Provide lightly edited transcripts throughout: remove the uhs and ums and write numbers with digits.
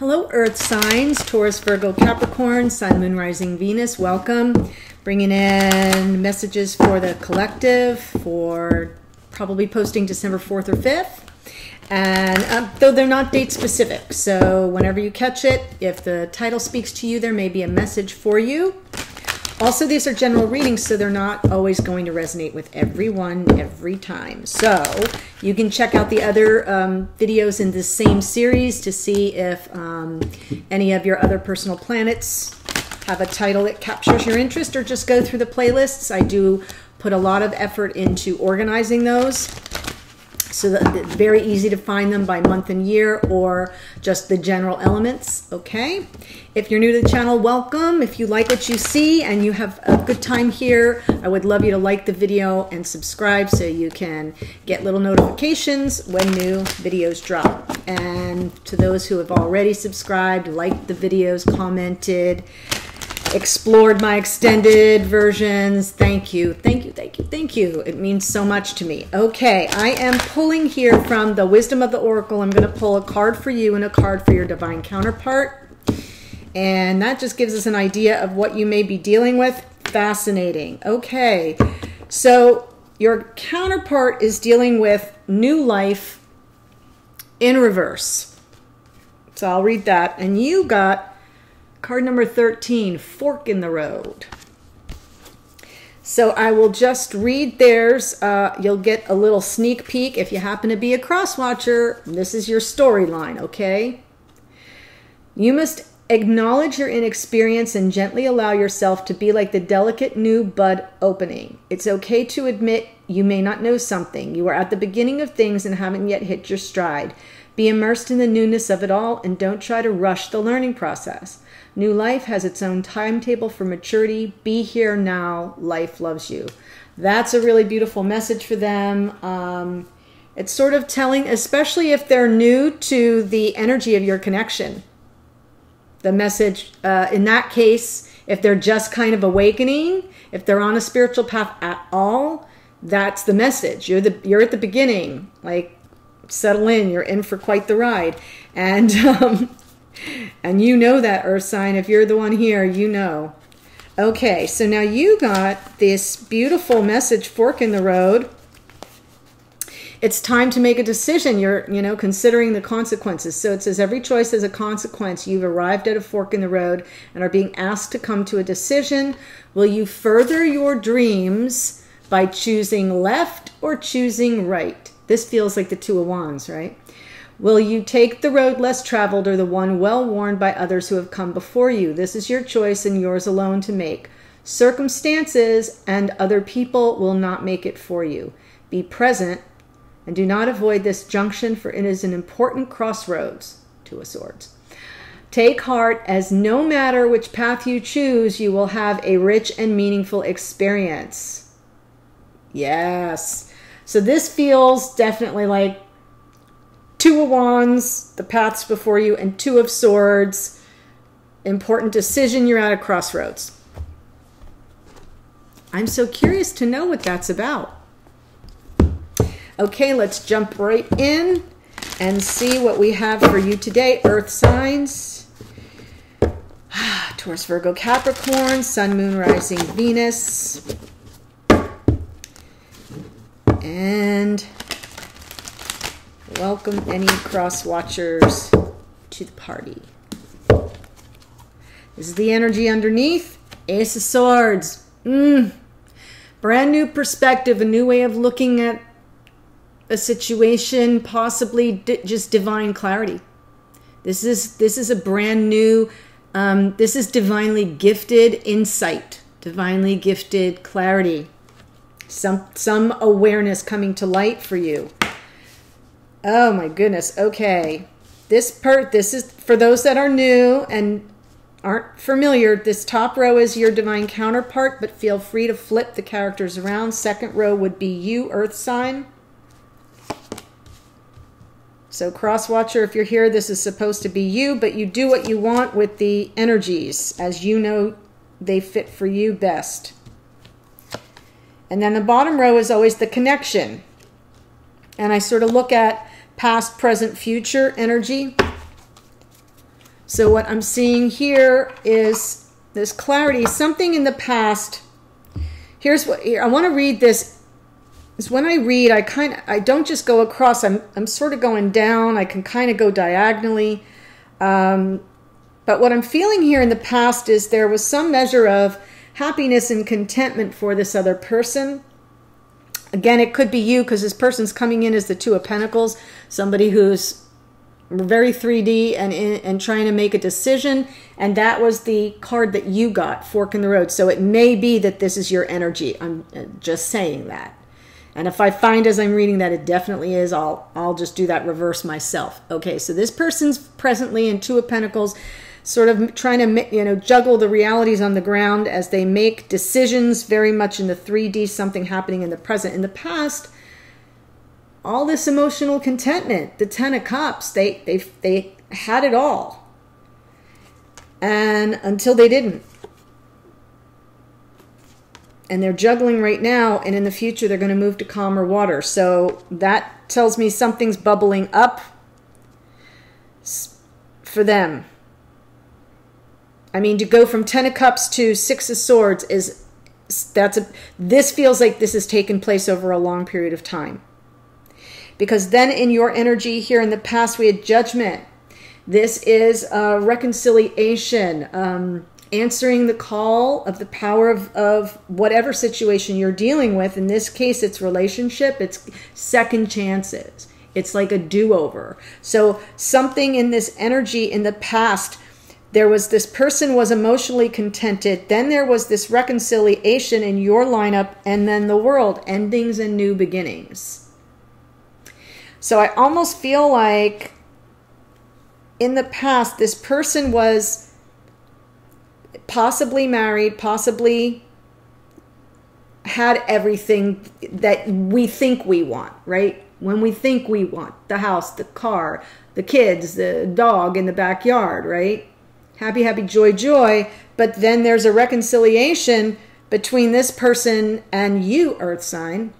Hello, Earth signs, Taurus, Virgo, Capricorn, Sun, Moon, Rising, Venus. Welcome. Bringing in messages for the collective for probably posting December 4th or 5th. And though they're not date specific, so whenever you catch it, if the title speaks to you, there may be a message for you. Also, these are general readings, so they're not always going to resonate with everyone every time. So you can check out the other videos in this same series to see if any of your other personal planets have a title that captures your interest, or just go through the playlists. I do put a lot of effort into organizing those, so that it's very easy to find them by month and year, or just the general elements, okay? If you're new to the channel, welcome. If you like what you see and you have a good time here, I would love you to like the video and subscribe so you can get little notifications when new videos drop. And to those who have already subscribed, liked the videos, commented, explored my extended versions, thank you, thank you, thank you, thank you. It means so much to me. Okay, I am pulling here from the Wisdom of the Oracle. I'm going to pull a card for you and a card for your divine counterpart. And that just gives us an idea of what you may be dealing with. Fascinating. Okay, so your counterpart is dealing with new life in reverse. So I'll read that. And you got card number 13, Fork in the Road. So I will just read theirs. You'll get a little sneak peek. If you happen to be a cross watcher, this is your storyline, okay? You must acknowledge your inexperience and gently allow yourself to be like the delicate new bud opening. It's okay to admit you may not know something. You are at the beginning of things and haven't yet hit your stride. Be immersed in the newness of it all and don't try to rush the learning process. New life has its own timetable for maturity. Be here now. Life loves you. That's a really beautiful message for them. It's sort of telling, especially if they're new to the energy of your connection. The message, in that case, if they're just kind of awakening, if they're on a spiritual path at all, that's the message. You're at the beginning. Like, settle in. You're in for quite the ride. And and you know that, Earth sign. If you're the one here, you know. Okay, so now you got this beautiful message, Fork in the Road. It's time to make a decision. You're, considering the consequences. So it says every choice has a consequence. You've arrived at a fork in the road and are being asked to come to a decision. Will you further your dreams by choosing left or choosing right? This feels like the Two of Wands, right? Will you take the road less traveled or the one well-worn by others who have come before you? This is your choice and yours alone to make. Circumstances and other people will not make it for you. Be present and do not avoid this junction, for it is an important crossroads. Two of Swords. Take heart, as no matter which path you choose, you will have a rich and meaningful experience. Yes. So this feels definitely like Two of Wands, the paths before you, and Two of Swords. Important decision, you're at a crossroads. I'm so curious to know what that's about. Okay, let's jump right in and see what we have for you today, Earth signs. Taurus, Virgo, Capricorn, Sun, Moon, Rising, Venus. And welcome any cross watchers to the party. This is the energy underneath. Ace of Swords. Brand new perspective, a new way of looking at a situation, possibly just divine clarity. This is a brand new, this is divinely gifted insight, divinely gifted clarity, some awareness coming to light for you. Oh my goodness. Okay, this is for those that are new and aren't familiar. This top row is your divine counterpart, but feel free to flip the characters around. Second row would be you, Earth sign. So cross watcher, if you're here, this is supposed to be you, but you do what you want with the energies as you know they fit for you best. And then the bottom row is always the connection. And I sort of look at past, present, future energy. So what I'm seeing here is this clarity, something in the past. Here's what I want to read this. Is when I read, I don't just go across. I'm sort of going down. I can kind of go diagonally. But what I'm feeling here in the past is there was some measure of happiness and contentment for this other person. Again, it could be you, because this person's coming in as the Two of Pentacles, somebody who's very 3D and trying to make a decision, and that was the card that you got, Fork in the Road. So it may be that this is your energy. I'm just saying that. And if I find as I'm reading that it definitely is, I'll just do that reverse myself. Okay, so this person's presently in Two of Pentacles, sort of trying to, juggle the realities on the ground as they make decisions, very much in the 3D, something happening in the present. In the past, all this emotional contentment, the Ten of Cups, they had it all. And until they didn't. And they're juggling right now, and in the future they're going to move to calmer water. So that tells me something's bubbling up for them. I mean, to go from Ten of Cups to Six of Swords this feels like this has taken place over a long period of time. Because then in your energy here in the past, we had Judgment. This is reconciliation, answering the call of the power of whatever situation you're dealing with. In this case, it's relationship. It's second chances. It's like a do-over. So something in this energy in the past, this person was emotionally contented. Then there was this reconciliation in your lineup, and then the World, endings and new beginnings. So I almost feel like in the past, this person was possibly married, possibly had everything that we think we want, right? When we think we want the house, the car, the kids, the dog in the backyard, right? Happy, happy, joy, joy. But then there's a reconciliation between this person and you, Earth sign.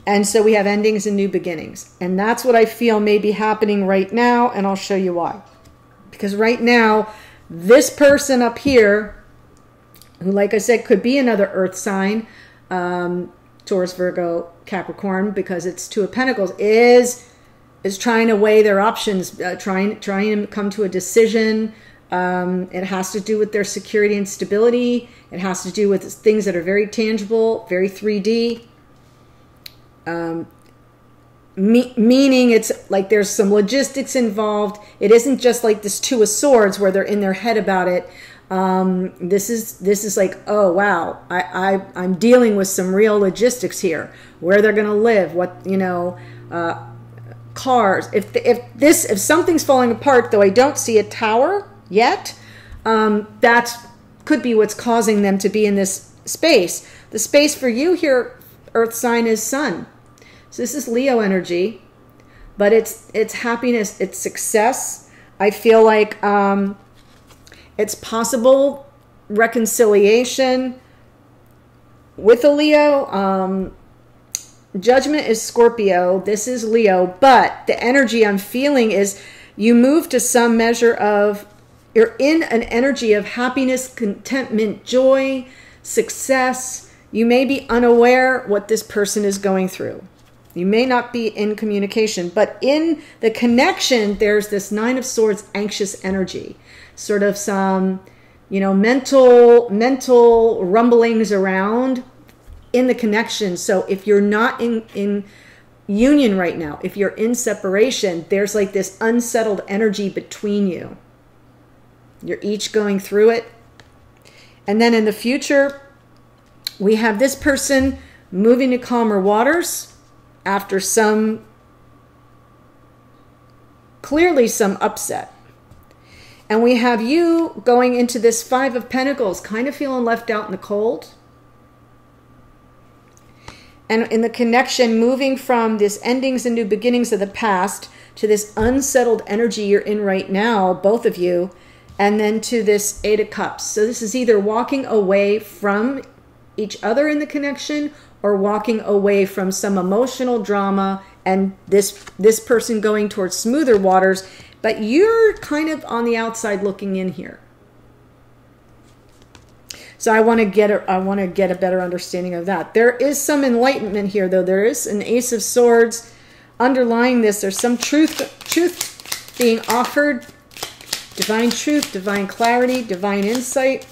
And so we have endings and new beginnings. And that's what I feel may be happening right now, and I'll show you why. Because right now, this person up here, who, like I said, could be another Earth sign, Taurus, Virgo, Capricorn, because it's Two of Pentacles, is trying to weigh their options, trying to come to a decision. It has to do with their security and stability. It has to do with things that are very tangible, very 3D. Meaning it's like there's some logistics involved. It isn't just like this Two of Swords where they're in their head about it. This is like, oh wow, I'm dealing with some real logistics here. Where they're gonna live, what cars. If something's falling apart, though I don't see a tower yet, that could be what's causing them to be in this space. The space for you here, Earth sign, is Sun. So this is Leo energy, but it's happiness, it's success. I feel like it's possible reconciliation with a Leo. Judgment is Scorpio. This is Leo, but the energy I'm feeling is you move to some measure of, you're in an energy of happiness, contentment, joy, success. You may be unaware what this person is going through. You may not be in communication, but in the connection, there's this Nine of Swords, anxious energy, sort of some, mental rumblings around in the connection. So if you're not in union right now, if you're in separation, there's like this unsettled energy between you. You're each going through it. And then in the future, we have this person moving to calmer waters after clearly some upset. And we have you going into this Five of Pentacles, kind of feeling left out in the cold. And in the connection, moving from this endings and new beginnings of the past to this unsettled energy you're in right now, both of you, and then to this Eight of Cups. So this is either walking away from each other in the connection or walking away from some emotional drama and this person going towards smoother waters, but you're kind of on the outside looking in here. So I want to get a better understanding of that. There is some enlightenment here, though. There is an Ace of Swords underlying this. There's some truth being offered. Divine truth, divine clarity, divine insight.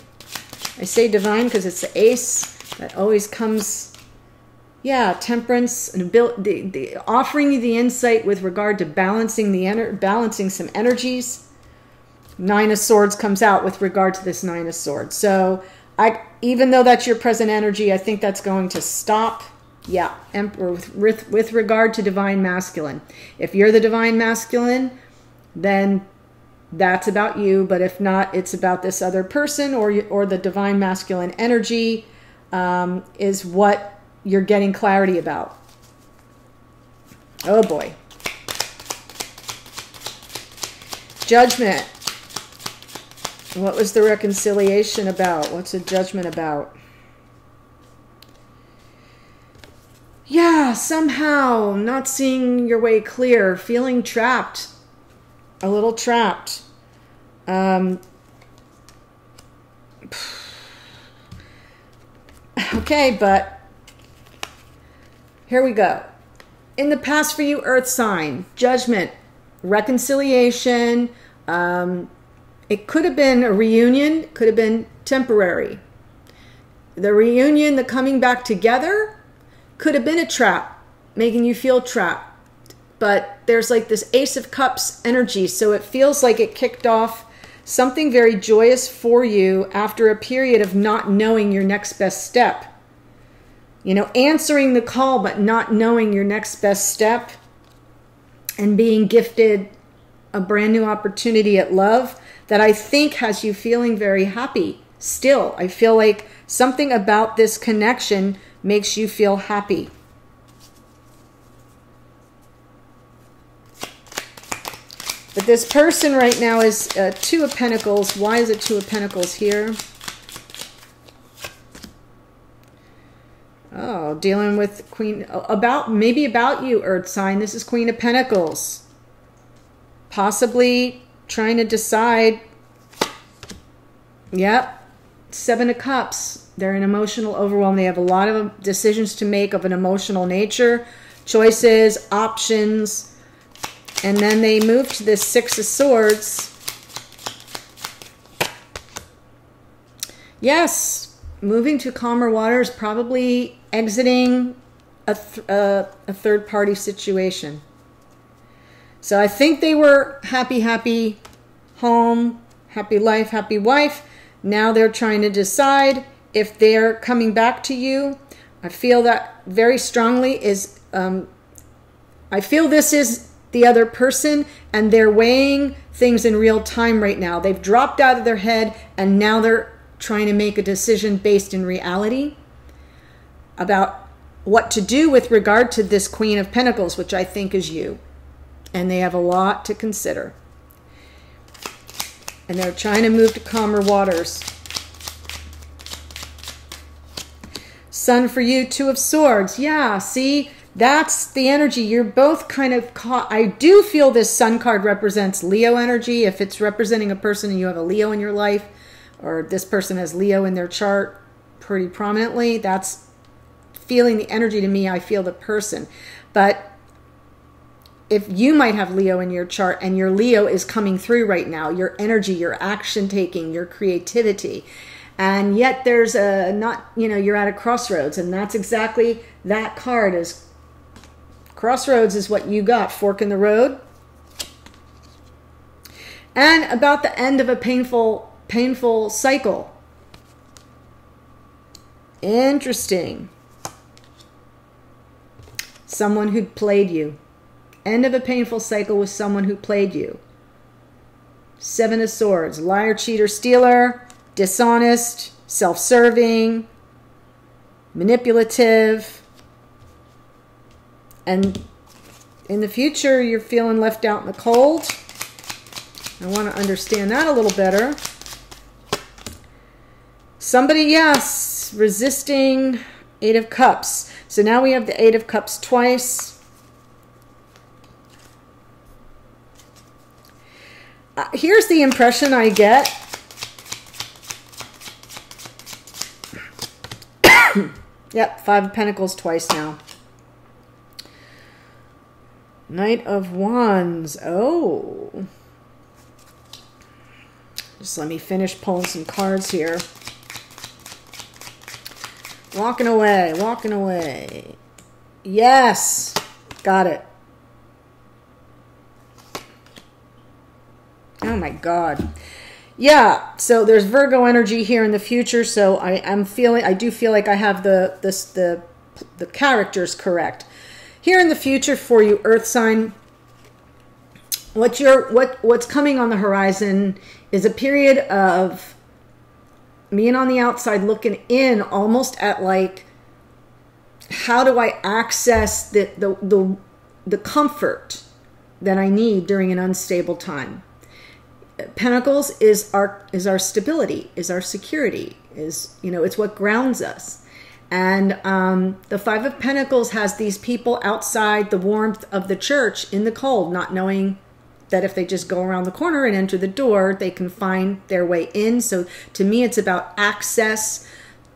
I say divine because it's the ace that always comes, yeah, temperance and the offering you the insight with regard to balancing some energies. Nine of Swords comes out with regard to this Nine of Swords. So even though that's your present energy, I think that's going to stop. Yeah, Emperor with regard to divine masculine. If you're the divine masculine, then that's about you. But if not, it's about this other person, or the divine masculine energy is what you're getting clarity about. Oh boy. Judgment. What was the reconciliation about? What's the judgment about? Yeah, somehow not seeing your way clear, feeling trapped, a little trapped. Okay, but here we go. In the past for you, Earth sign, judgment, reconciliation. It could have been a reunion, could have been temporary. The reunion, the coming back together, could have been a trap, making you feel trapped. But there's like this Ace of Cups energy, so it feels like it kicked off something very joyous for you after a period of not knowing your next best step. You know, answering the call but not knowing your next best step, and being gifted a brand new opportunity at love that I think has you feeling very happy still. I feel like something about this connection makes you feel happy. But this person right now is Two of Pentacles. Why is it Two of Pentacles here? Oh, dealing with Queen, maybe about you, Earth sign. This is Queen of Pentacles. Possibly trying to decide. Yep. Seven of Cups. They're in emotional overwhelm. They have a lot of decisions to make of an emotional nature. Choices, options. And then they move to this Six of Swords. Yes. Moving to calmer waters. Probably exiting a third-party situation. So I think they were happy home, happy life, happy wife. Now they're trying to decide if they're coming back to you. I feel that very strongly is, I feel this is the other person, and they're weighing things in real time right now. They've dropped out of their head, and now they're trying to make a decision based in reality about what to do with regard to this Queen of Pentacles, which I think is you. And they have a lot to consider. And they're trying to move to calmer waters. Sun for you, Two of Swords. Yeah, see, that's the energy. You're both kind of caught. I do feel this Sun card represents Leo energy. If it's representing a person and you have a Leo in your life, or this person has Leo in their chart pretty prominently, that's feeling the energy to me. I feel the person. But if you might have Leo in your chart and your Leo is coming through right now, your energy, your action taking, your creativity, and yet there's you're at a crossroads, and that's exactly that card is crossroads is what you got, fork in the road. And about the end of a painful cycle. Interesting. Someone who'd played you. End of a painful cycle with someone who played you. Seven of Swords. Liar, cheater, stealer. Dishonest. Self-serving. Manipulative. And in the future, you're feeling left out in the cold. I want to understand that a little better. Somebody, yes, resisting. Eight of Cups. So now we have the Eight of Cups twice. Here's the impression I get. Yep, Five of Pentacles twice now. Knight of Wands. Oh. Just let me finish pulling some cards here. Walking away, walking away. Yes, got it. Oh my God. Yeah, so there's Virgo energy here in the future, so I do feel like I have the characters correct. Here in the future for you, Earth sign, what's coming on the horizon is a period of being on the outside looking in, almost at like, how do I access the comfort that I need during an unstable time? Pentacles is our stability, is our security, is, you know, it's what grounds us. And the Five of Pentacles has these people outside the warmth of the church in the cold, not knowing that if they just go around the corner and enter the door, they can find their way in. So to me, it's about access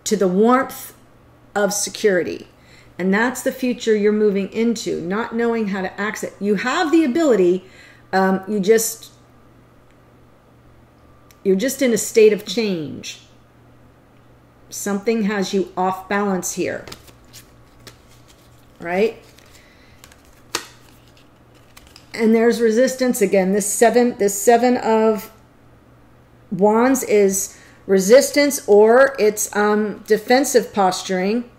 to the warmth of security. And that's the future you're moving into, not knowing how to access. You have the ability, you're just in a state of change. Something has you off balance here, right? And there's resistance again. This seven of Wands is resistance, or it's defensive posturing.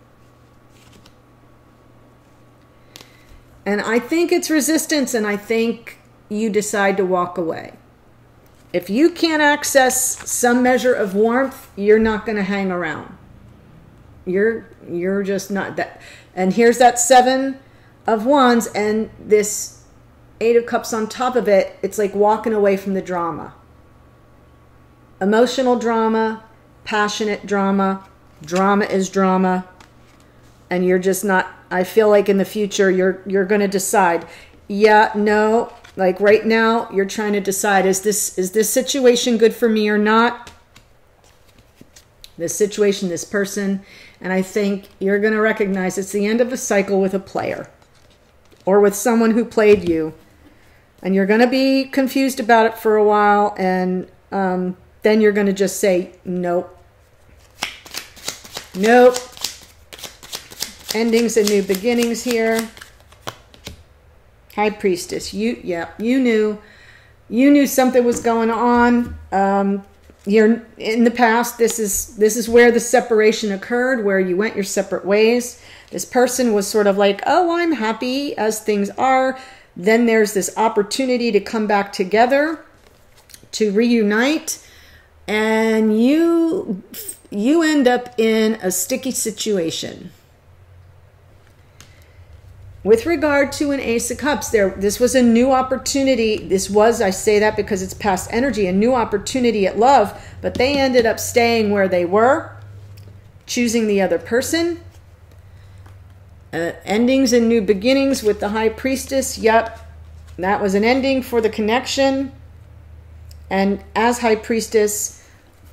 And I think it's resistance, and I think you decide to walk away. If you can't access some measure of warmth, you're not going to hang around. You're just not that. And here's that Seven of Wands, and this Eight of Cups on top of it. It's like walking away from the drama. Emotional drama, passionate drama. Drama is drama. And you're just not, I feel like in the future, you're going to decide, yeah, no, like right now, you're trying to decide, is this situation good for me or not? This situation, this person. And I think you're going to recognize it's the end of a cycle with a player or with someone who played you. And you're going to be confused about it for a while. And then you're going to just say, nope. Nope. Endings and new beginnings here. High Priestess. You knew something was going on. You're in the past. This is where the separation occurred, where you went your separate ways. This person was sort of like, oh, I'm happy as things are. Then there's this opportunity to come back together, to reunite, and you end up in a sticky situation. With regard to an Ace of Cups, this was a new opportunity. This was, I say that because it's past energy, a new opportunity at love, but they ended up staying where they were, choosing the other person. Endings and new beginnings with the High Priestess. Yep, that was an ending for the connection. And as High Priestess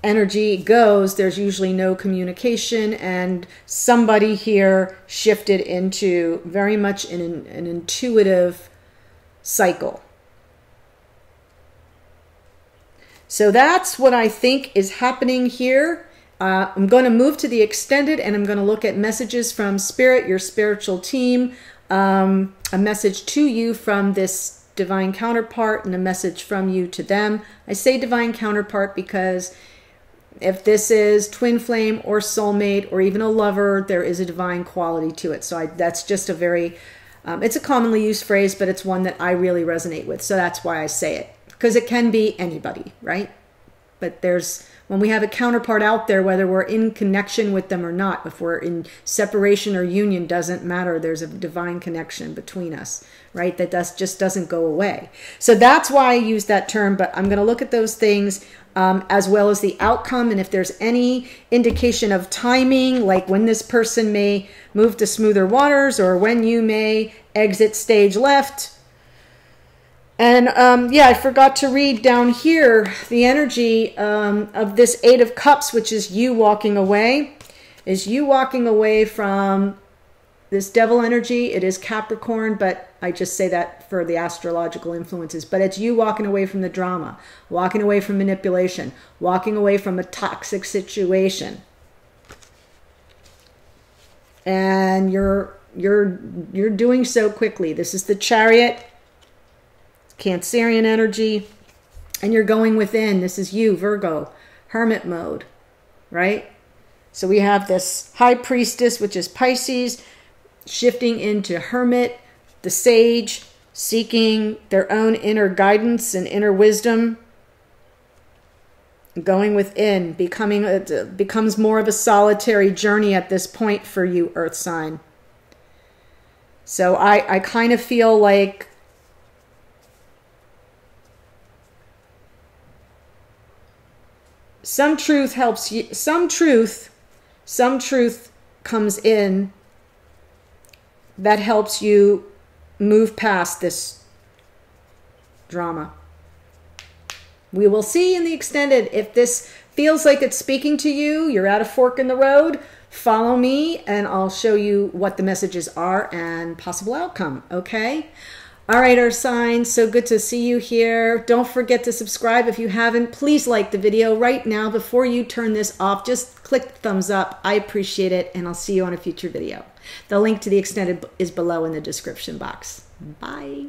energy goes, there's usually no communication, and somebody here shifted into very much an intuitive cycle. So that's what I think is happening here. I'm going to move to the extended, and I'm going to look at messages from Spirit, your spiritual team, a message to you from this divine counterpart, and a message from you to them. I say divine counterpart because if this is twin flame or soulmate or even a lover, there is a divine quality to it. So that's just a very, it's a commonly used phrase, but it's one that I really resonate with. So that's why I say it, because it can be anybody, right? But when we have a counterpart out there, whether we're in connection with them or not, if we're in separation or union, doesn't matter. There's a divine connection between us, right? That just doesn't go away. So that's why I use that term, but I'm going to look at those things as well as the outcome. And if there's any indication of timing, like when this person may move to smoother waters or when you may exit stage left, And yeah, I forgot to read down here the energy of this Eight of Cups, which is you walking away. Is you walking away from this devil energy. It is Capricorn, but I just say that for the astrological influences. But it's you walking away from the drama, walking away from manipulation, walking away from a toxic situation. And you're doing so quickly. This is the Chariot, Cancerian energy, and you're going within. This is you, Virgo, Hermit mode, right? So we have this High Priestess, which is Pisces, shifting into Hermit, the Sage, seeking their own inner guidance and inner wisdom, going within, becomes more of a solitary journey at this point for you, Earth sign. So I kind of feel like some truth helps you, some truth comes in that helps you move past this drama. We will see in the extended. If this feels like it's speaking to you, you're at a fork in the road, follow me and I'll show you what the messages are and possible outcome, okay? All right, Earth signs, so good to see you here. Don't forget to subscribe if you haven't. Please like the video right now before you turn this off. Just click the thumbs up. I appreciate it, and I'll see you on a future video. The link to the extended is below in the description box. Bye.